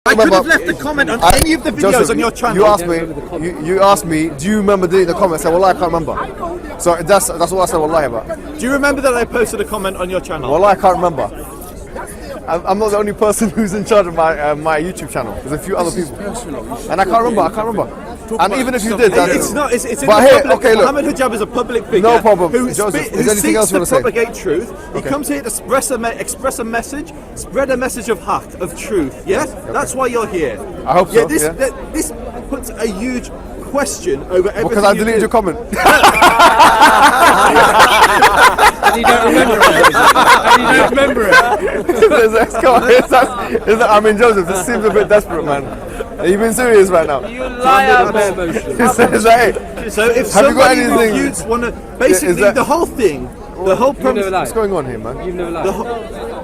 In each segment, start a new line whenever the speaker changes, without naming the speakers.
I could have left a comment on any of the videos
Joseph,
on your channel.
You asked me, do you remember deleting the comment? I said, well, I can't remember. So that's all I said, wallahi, about.
Do you remember that I posted a comment on your channel?
Well, I can't remember. I'm not the only person who's in charge of my YouTube channel. There's a few other people, and I can't remember. And even if you did,
it's not. It's in
but
the
here,
public.
okay, look.
Mohammed Hijab is a public figure.
No problem.
Who,
Joseph,
who
is there anything else you want to say?
propagate truth. He comes here to express a message, spread a message of haq, of truth. Yes, that's why you're here.
I hope so.
This puts a huge question over everything.
Because I deleted your comment.
And you don't remember it.
I mean, Joseph, this seems a bit desperate, man. Are you being serious right now?
You liar, man.
So if somebody refutes one of, basically the whole thing, the whole premise.
What's going on here, man?
You've never lied.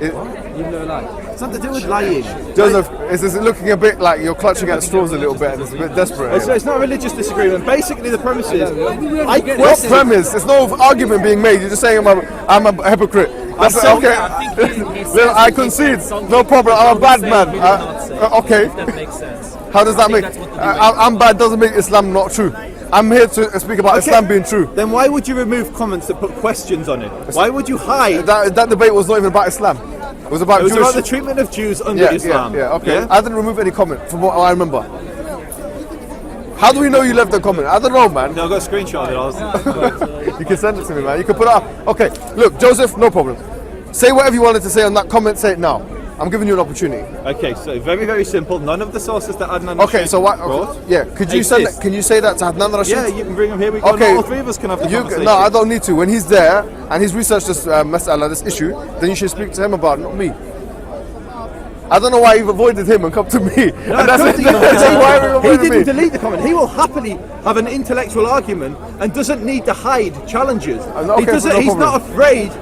You've never lied.
It's nothing to do with lying.
Joseph, is this looking a bit like you're clutching at straws a little bit and it's a bit desperate?
It's not a religious disagreement. Basically, the premise is
What premise? There's no argument being made. You're just saying I'm a hypocrite. That's okay. I concede. No problem. I'm a bad man. Okay.
That makes sense.
How does that make? I'm bad doesn't make Islam not true. I'm here to speak about Islam being true.
Then why would you remove comments that put questions on it? Why would you hide?
That debate was not even about Islam. It was about
about the treatment of Jews under Islam.
Yeah, okay. I didn't remove any comment from what I remember. How do we know you left the comment? I don't know, man.
No, I got a screenshot of it.
You can send it to me, man. You can put it up. Okay, look, Joseph, no problem. Say whatever you wanted to say on that comment, say it now. I'm giving you an opportunity.
Okay, so very, very simple. None of the sources that Adnan
Okay, so what? Okay. Yeah, could you send that? Can you say that to Adnan Rashid?
Yeah, you can bring him here. We can, all three of us can have the conversation.
No, I don't need to. When he's there and he's researched this mas'ala, this issue, then you should speak to him about it, not me. I don't know why you've avoided him and come to me.
No, he didn't delete the comment. He will happily have an intellectual argument and doesn't need to hide challenges. He's not afraid.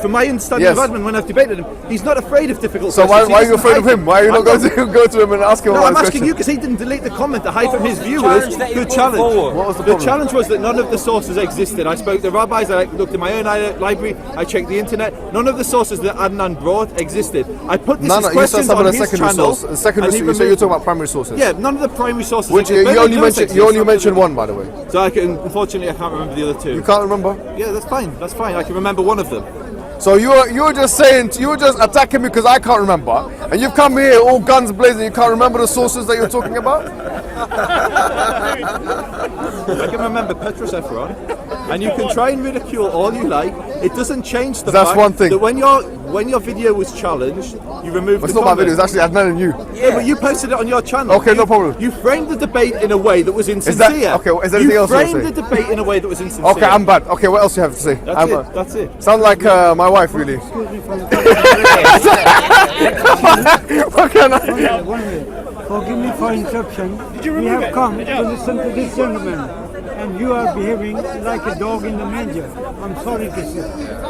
From my understanding of Adnan, when I've debated him, he's not afraid of difficult questions.
So why are you afraid of him? Why are you not going to go to him and ask him?
No, I'm asking you because he didn't delete the comment to hide from his viewers. Good challenge.
What was the problem?
The challenge was that none of the sources existed. I spoke to rabbis, I looked in my own library, I checked the internet. None of the sources that Adnan brought existed. I put this as questions on his channel.
Secondary source. So you're talking about primary sources.
Yeah, none of the primary sources.
Which you only mentioned one, by the way.
So unfortunately, I can't remember the other two.
You can't remember?
Yeah, that's fine. That's fine. I can remember one of them.
So you're just attacking me because I can't remember, and you've come here all guns blazing. You can't remember the sources that you're talking about.
I can remember Petrus Ephron, and you can try and ridicule all you like. It doesn't change the fact
one thing.
that when your video was challenged, you removed.
It's not my video. It's actually Adnan and you.
Yeah, but you posted it on your channel.
Okay, no problem.
You framed the debate in a way that was insincere.
Is there anything else you want to say?
You framed the debate in a way that was insincere.
Okay, I'm bad. Okay, what else do you have to say?
That's it.
Sound like my wife, really. What can I?
1 minute. Forgive me for interruption. We have come to listen to this gentleman, and you are behaving like a dog in the manger. I'm sorry to say.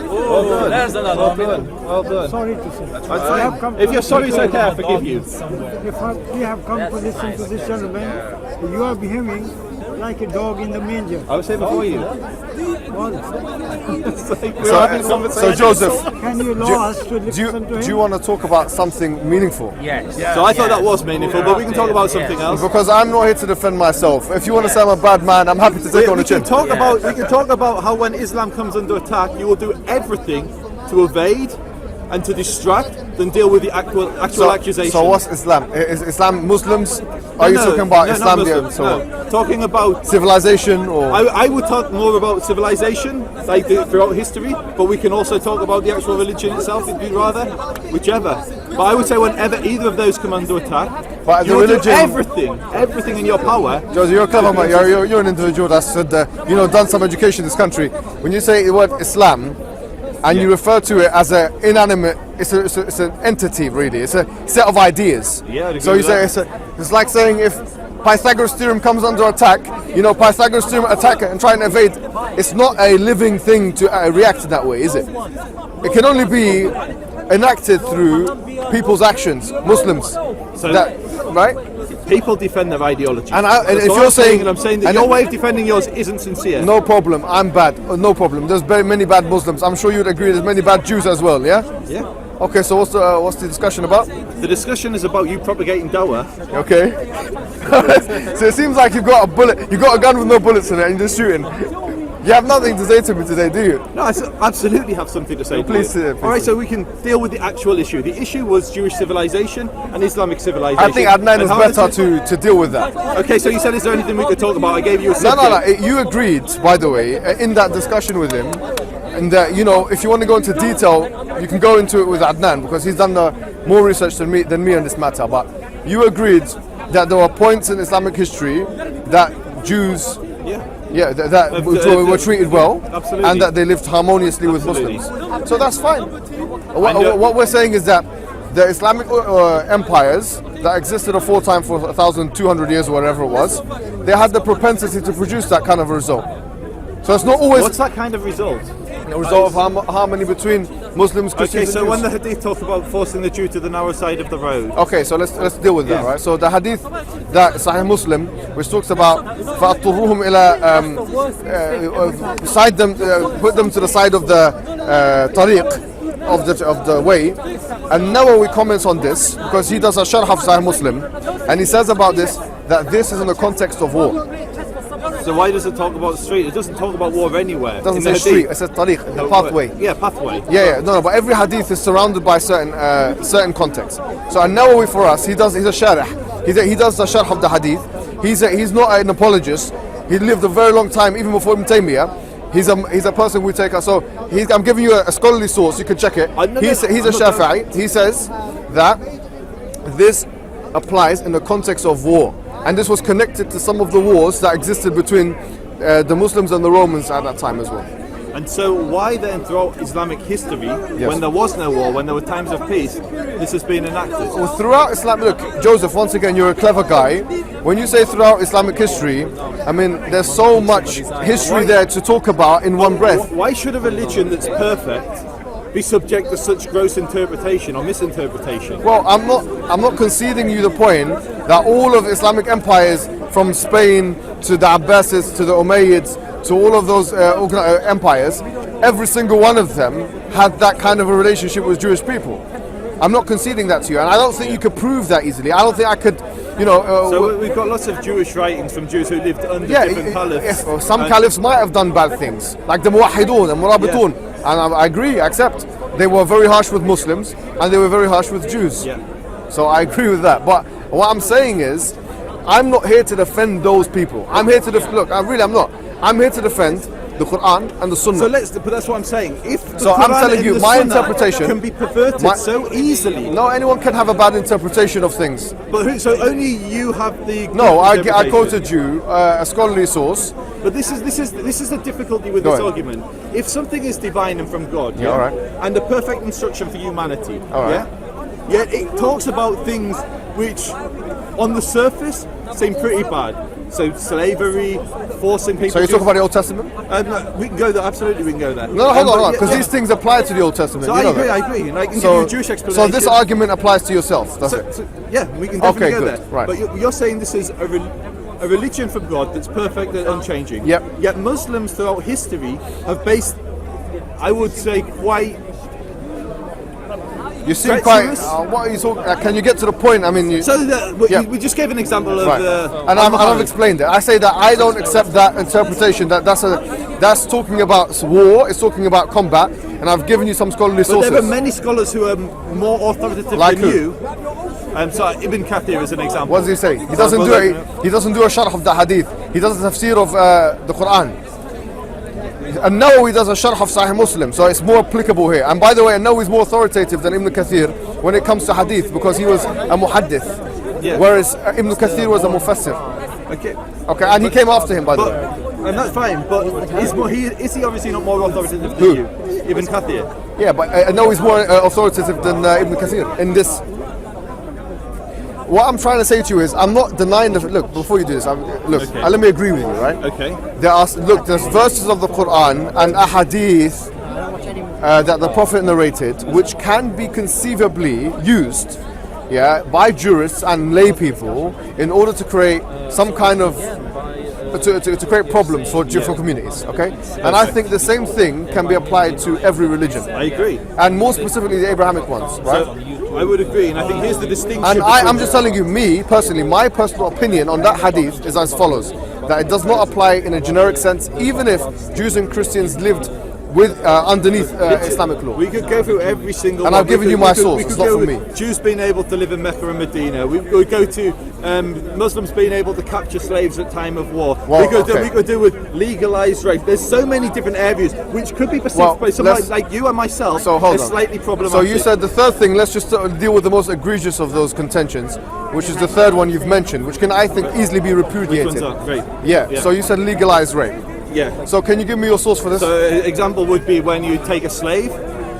Oh, there's another. Well done.
Sorry to say.
That's fine. If you're sorry, it's okay. I forgive you.
We have come to listen to this gentleman. You are behaving like a dog in the manger.
I was here before you.
So Joseph,
can you allow us to listen to him?
Do you want to talk about something meaningful?
Yes.
So I thought that was meaningful, but we can talk about something else.
Because I'm not here to defend myself. If you want to say I'm a bad man, I'm happy to take on the chin.
We can talk about how when Islam comes under attack, you will do everything to evade and to distract than deal with the actual accusation.
So what's Islam? Is Islam Muslims? Are you talking about Islam?
Talking about
civilization, or
I would talk more about civilization, like throughout history. But we can also talk about the actual religion itself, if you'd rather, whichever. But I would say whenever either of those come under attack, you will do everything in your power.
Josie, you're a clever man. You're an individual that's done some education in this country. When you say the word Islam, and you refer to it as an inanimate, it's an entity, really. It's a set of ideas.
Yeah.
So you say it's like saying if Pythagoras' theorem comes under attack, Pythagoras' theorem attack and try and evade. It's not a living thing to react in that way, is it? It can only be enacted through people's actions, Muslims. Right?
People defend their ideology.
And if you're saying,
I'm saying that your way of defending yours isn't sincere.
No problem. I'm bad. No problem. There's very many bad Muslims. I'm sure you'd agree. There's many bad Jews as well. Yeah.
Yeah.
Okay, so what's the discussion about?
The discussion is about you propagating dawah.
Okay. So it seems like you've got a gun with no bullets in it, and you're just shooting. You have nothing to say to me today, do you?
No, I absolutely have something to say.
Please,
to you.
please.
All right, so we can deal with the actual issue. The issue was Jewish civilization and Islamic civilization.
I think Adnan is better to deal with that.
Okay, so you said, is there anything we could talk about? I gave you a subject.
No. You agreed, by the way, in that discussion with him, and that, you know, if you want to go into detail, you can go into it with Adnan because he's done more research than me on this matter. But you agreed that there were points in Islamic history that Jews. That were treated well,
absolutely.
And that they lived harmoniously with Muslims. So that's fine. What we're saying is that the Islamic empires that existed aforetime for 1,200 years or whatever it was, they had the propensity to produce that kind of result. So it's not always...
What's that kind of result?
A result of harmony between Muslims, Christians,
and Jews.
Okay, so
when the hadith talks about forcing the Jew to the narrow side of the road.
Okay, so let's deal with that, right? So the hadith that Sahih Muslim, which talks about فَأَطُّرُّهُمْ إِلَى side them, put them to the side of the tariq, of the way. And Nawawi comments on this because he does a sharh of Sahih Muslim, and he says about this that this is in the context of war.
So why does it talk about street? It doesn't talk about war anywhere.
It doesn't say street, it says tariq, the pathway.
Yeah, pathway.
Yeah, no, but every hadith is surrounded by certain contexts. So An-Nawawi for us, he's a sharh. He does the sharh of the hadith. He's not an apologist. He lived a very long time, even before Ibn Taymiyyah. He's a person we take. So I'm giving you a scholarly source. You can check it. He's a Shafi'i. He says that this applies in the context of war. And this was connected to some of the wars that existed between the Muslims and the Romans at that time as well.
And so why then throughout Islamic history, when there was no war, when there were times of peace, this has been enacted?
Well, throughout Islam, look, Joseph, once again, you're a clever guy. When you say throughout Islamic history, I mean, there's so much history there to talk about in one breath.
Why should a religion that's perfect be subject to such gross interpretation or misinterpretation?
Well, I'm not conceding you the point that all of Islamic empires, from Spain to the Abbasids to the Umayyads to all of those empires, every single one of them had that kind of a relationship with Jewish people. I'm not conceding that to you, and I don't think you could prove that easily. I don't think I could,
so we've got lots of Jewish writings from Jews who lived under different caliphs.
Some caliphs might have done bad things, like the Muwahhidun and Murabitun, and I agree, I accept. They were very harsh with Muslims, and they were very harsh with Jews.
Yeah.
So I agree with that. But what I'm saying is, I'm not here to defend those people. I'm here to I'm not. I'm here to defend the Quran and the Sunnah.
But that's what I'm saying. If the
so
Quran
I'm telling you, my interpretation
can be perverted so easily.
No, anyone can have a bad interpretation of things.
But so only you have the.
No, I quoted you a scholarly source.
But this is the difficulty with this argument. If something is divine and from God,
all right,
and the perfect instruction for humanity,
all right,
yet it talks about things which, on the surface, seem pretty bad. So slavery, forcing people.
So you talk about the Old Testament?
No, we can go there. Absolutely, we can go there.
No, hold on, because these things apply to the Old Testament.
So I agree. And I can give you a Jewish explanation.
So this argument applies to yourself, does it?
Yeah, we can definitely go
good.
there.
Right.
But you're saying this is a religion from God that's perfect and unchanging.
Yep.
Yet Muslims throughout history have based, I would say, quite.
You seem quite. What are you talking? Can you get to the point? I mean,
we just gave an example of.
And I've explained it. I say that I don't accept that interpretation. That's talking about war. It's talking about combat. And I've given you some scholarly sources.
But there are many scholars who are more authoritative than you. So Ibn Kathir is an example.
What does he say? He doesn't do it. He doesn't do a sharh of the hadith. He does a tafsir of the Quran. And Nawawi does a sharh of Sahih Muslim, so it's more applicable here. And by the way, Nawawi is more authoritative than Ibn Kathir when it comes to hadith because he was a muhaddith, whereas Ibn Kathir was a mufassir. Okay, and he came after him, by the way.
And that's fine, but is he obviously not more authoritative than you, Ibn Kathir?
Yeah, but Nawawi is more authoritative than Ibn Kathir in this. What I'm trying to say to you is, I'm not denying the. Look, before you do this, let me agree with you, right?
Okay.
There's verses of the Quran and ahadith that the Prophet narrated, which can be conceivably used, by jurists and lay people in order to create some kind of to create problems for different communities. Okay, and I think the same thing can be applied to every religion.
I agree,
and more specifically the Abrahamic ones, right?
So, I would agree, and I think here's the distinction.
And I'm just telling you, me personally, my personal opinion on that hadith is as follows: that it does not apply in a generic sense, even if Jews and Christians lived with underneath Islamic law.
We could go through every single
and
one.
I've given you my source, it's not from me.
Jews being able to live in Mecca and Medina. We go to Muslims being able to capture slaves at time of war.
Well,
we could do with legalized rape. There's so many different areas which could be perceived by someone like you and myself as slightly problematic.
So you said the third thing, let's just deal with the most egregious of those contentions, which is the third one you've mentioned, which can, I think, easily be repudiated.
Which ones are? Rape.
Yeah, so you said legalized rape.
Yeah.
So can you give me your source for this?
So an example would be when you take a slave,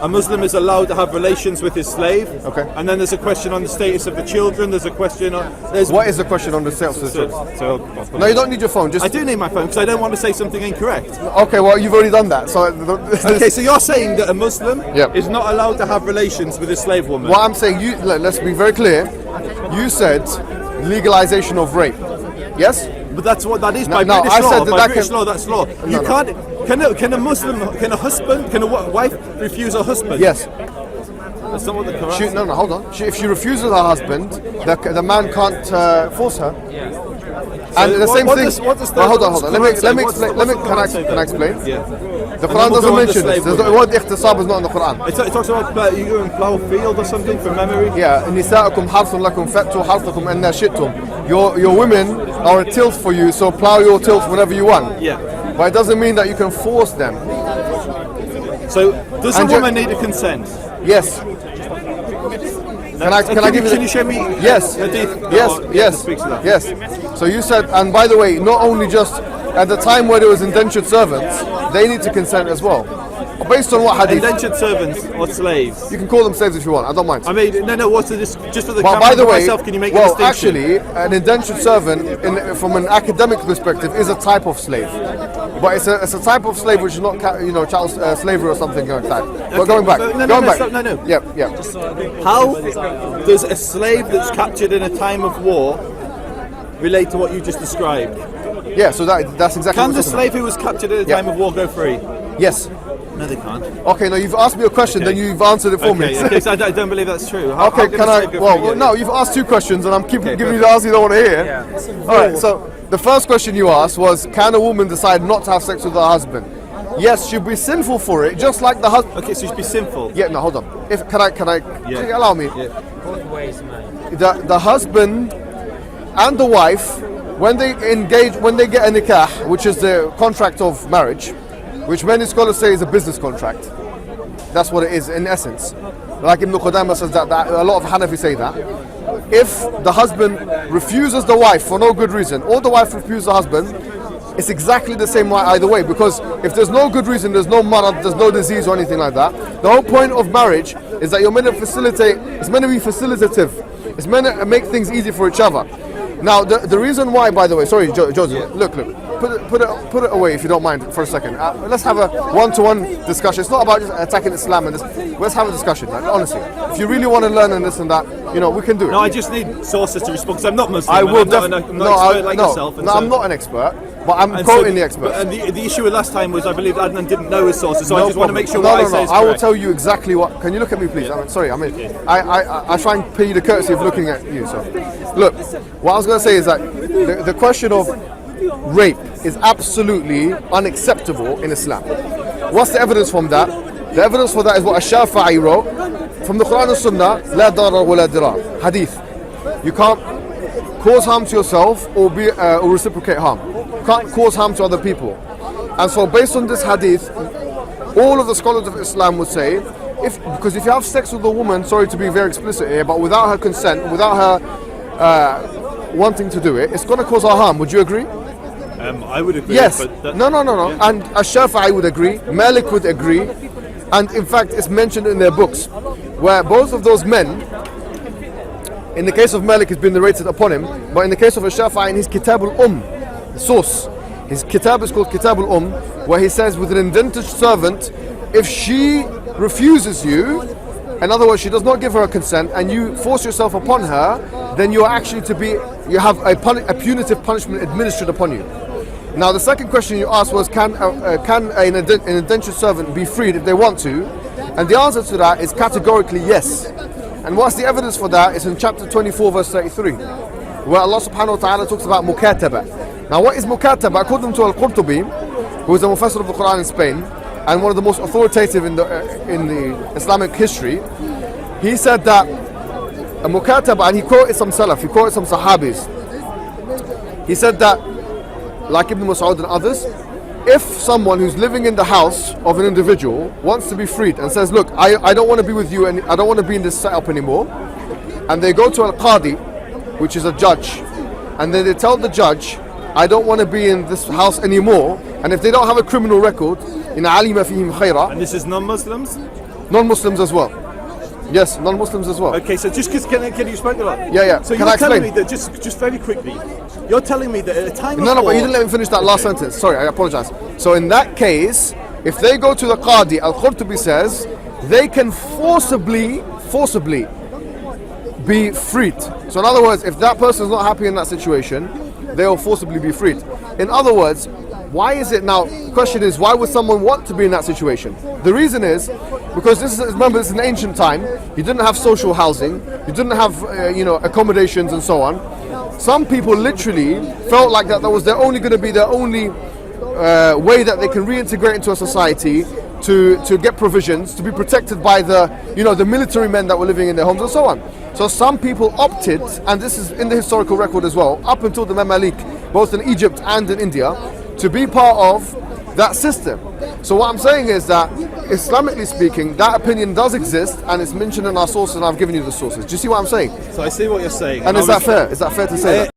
a Muslim is allowed to have relations with his slave.
Okay.
And then there's a question on the status of the children. There's a question on...
What is the question on the status of the children? No, you don't need your phone. Just
I do need my phone because I don't want to say something incorrect.
Okay, well, you've already done that. So
okay, so you're saying that a Muslim
Yep.
is not allowed to have relations with a slave woman?
What I'm saying, let's be very clear. You said legalization of rape. Yes?
But that's what that is by
No,
British
I
law.
said that
By
that
British
can-
law, that's law. You
no.
can't. Can a Muslim, can a wife refuse her husband?
Yes.
That's not what the Quran.
No, hold on. If she refuses her husband, the man can't force her. And the same thing.
What does
hold on. Let me explain. Can I explain?
Yeah.
The Quran
we'll
doesn't
go on
mention
the
this.
slave
The word ikhtisab is not in the Quran.
It talks about you go and plough a field or something from memory.
Yeah, نساءكم حرث لكم فأتوا حرثكم أن شئتم. Your women are a tilth for you, so plough your tilth whenever you want.
Yeah.
But it doesn't mean that you can force them.
So does a
And
woman need a consent?
Yes. Can I give you?
Can you show me?
Yes. Yes. Yes. So you said, and by the way, not only just at the time where there was indentured servants, they need to consent as well. Based on what hadith?
Indentured servants or slaves?
You can call them slaves if you want. I don't mind.
I mean, no. What's this? Just for the
But
camera
by the
for
way,
myself, can you make a distinction?
actually, an indentured servant, from an academic perspective, is a type of slave. But it's a type of slave which is not, child slavery or something like that. But going back,
No.
Yeah.
How does a slave that's captured in a time of war relate to what you just described?
Yeah. So that's exactly.
Can
what
the
I'm
slave who was captured at a time of war go free?
talking about. Yes.
No, they can't.
Okay, no, you've asked me a question, then you've answered it for me.
Okay, so I don't believe that's true.
Okay, can I? Well, no, you've asked two questions, and I'm giving you the answer you don't want to hear.
Yeah.
All right. So the first question you asked was, can a woman decide not to have sex with her husband? Yes, she'd be sinful for it, just like the husband.
Okay, so you should be sinful.
Yeah, no, hold on. Can I?
Yeah.
Allow me.
Yeah.
The husband and the wife, when they engage, when they get a nikah, which is the contract of marriage, which many scholars say is a business contract. That's what it is in essence. Like Ibn Qudamah says that a lot of Hanafi say that. If the husband refuses the wife for no good reason, or the wife refuses the husband, it's exactly the same either way. Because if there's no good reason, there's no marad, there's no disease or anything like that. The whole point of marriage is that you're meant to facilitate. It's meant to be facilitative. It's meant to make things easy for each other. Now, the reason why, by the way, sorry, Joseph, look, put it away if you don't mind for a second. Let's have a one-to-one discussion. It's not about just attacking Islam and this. Let's have a discussion, like, honestly. If you really want to learn and this and that, we can do it.
No, I just need sources to respond because I'm not Muslim.
I will
definitely. I'm not an expert like yourself.
No, I'm not an expert, but I'm quoting the expert.
And the issue with last time was I believe Adnan didn't know his sources, so I just want to make sure what I say is
I will
correct.
tell you exactly what. Can you look at me, please? I try and pay you the courtesy of looking at you. So, look, what I was going to say is that the question of rape is absolutely unacceptable in Islam. What's the evidence from that? The evidence for that is what Ash-Shafi'i wrote from the Quran and Sunnah. La darar wa la dirar. Hadith. You can't cause harm to yourself or reciprocate harm. You can't cause harm to other people. And so, based on this hadith, all of the scholars of Islam would say, because if you have sex with a woman, sorry to be very explicit here, but without her consent, without her wanting to do it, it's going to cause her harm. Would you agree?
I would agree.
Yes.
But
No. Yeah. And Ash-Shafi'i would agree. Malik would agree. And in fact, it's mentioned in their books, where both of those men, in the case of Malik, it's been narrated upon him, but in the case of Ash-Shafi'i, in his Kitab al source, his Kitab is called Kitab al where he says, with an indentured servant, if she refuses you, in other words, she does not give her a consent, and you force yourself upon her, then you are actually you have a punitive punishment administered upon you. Now, the second question you asked was, can an indentured servant be freed if they want to? And the answer to that is categorically yes. And what's the evidence for that? It's in chapter 24, verse 33, where Allah subhanahu wa ta'ala talks about mukataba. Now, what is mukataba? According to Al-Qurtubi, who is a mufassir of the Quran in Spain, and one of the most authoritative in the Islamic history, he said that a mukataba, and he quoted some salaf, he quoted some sahabis. He said that, like Ibn Mas'ud and others, if someone who's living in the house of an individual wants to be freed and says, look, I don't want to be with you and I don't want to be in this setup anymore, and they go to Al-Qadi, which is a judge, and then they tell the judge, I don't want to be in this house anymore, and if they don't have a criminal record, in alima fihim khayra.
And this is non-Muslims?
Non-Muslims as well. Yes, non-Muslims as well.
Okay, so just because can you explain that?
Yeah.
So
Can I
you're telling
explain?
me that just very quickly, you're telling me that at a time of
No,
war,
but you didn't let me finish that last sentence. Sorry, I apologize. So in that case, if they go to the Qadi, Al-Qurtubi says, they can forcibly be freed. So in other words, if that person is not happy in that situation, they will forcibly be freed. In other words, why is it now, the question is, why would someone want to be in that situation? The reason is, because remember, this is an ancient time, you didn't have social housing, you didn't have, accommodations and so on. Some people literally felt like that was going to be their only way that they can reintegrate into a society, to get provisions, to be protected by the military men that were living in their homes and so on. So some people opted, and this is in the historical record as well, up until the Mamalik, both in Egypt and in India, to be part of that system. So what I'm saying is that, Islamically speaking, that opinion does exist, and it's mentioned in our sources, and I've given you the sources. Do you see what I'm saying?
So I see what you're saying.
And is that fair? Is that fair to say that?